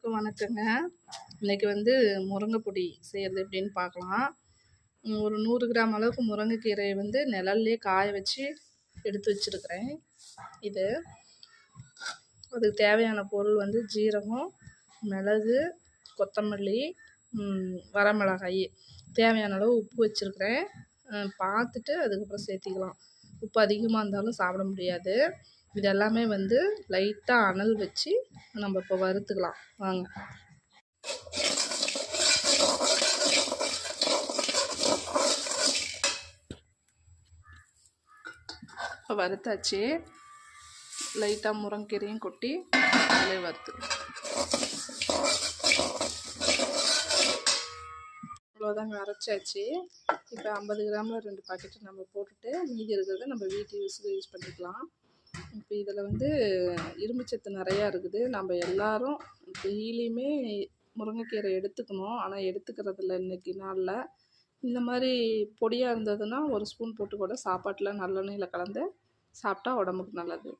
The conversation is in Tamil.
எல்லாருக்கும் வணக்கங்க. இன்னைக்கு வந்து முருங்கை பொடி செய்கிறது எப்படின்னு பார்க்கலாம். ஒரு 100 கிராம் அளவுக்கு முருங்கைக்கீரையை வந்து நிழல்லே காய வச்சு எடுத்து வச்சுருக்கிறேன். இது அதுக்கு தேவையான பொருள் வந்து ஜீரகம், மிளகு, கொத்தமல்லி, வரமிளகாய், தேவையான அளவு உப்பு வச்சுருக்கிறேன். பார்த்துட்டு அதுக்கப்புறம் சேர்த்திக்கலாம். உப்பு அதிகமாக இருந்தாலும் சாப்பிட முடியாது. இது எல்லாமே வந்து லைட்டாக அனல் வச்சு நம்ம இப்போ வறுத்துக்கலாம் வாங்க. இப்போ வறுத்தாச்சு. லைட்டாக முருங்கீரையும் கொட்டி அதிலே வறுத்துக்கலாம். அவ்வளோதாங்க, அரைச்சாச்சு. இப்போ 50 கிராமில் 2 பாக்கெட்டு நம்ம போட்டுட்டு மீதி இருக்கிறத நம்ம வீட்டு யூஸ் பண்ணிக்கலாம். இப்போ இதில் வந்து இரும்புச்சத்து நிறையா இருக்குது. நம்ம எல்லாரும் டெய்லியுமே முருங்கைக்கீரை எடுத்துக்கணும். ஆனால் எடுத்துக்கிறதில்ல இன்றைக்கி நாளில். இந்த மாதிரி பொடியாக இருந்ததுன்னா ஒரு ஸ்பூன் போட்டு கூட சாப்பாட்டில் நல்லெண்ணெயில் கலந்து சாப்பிட்டா உடம்புக்கு நல்லது.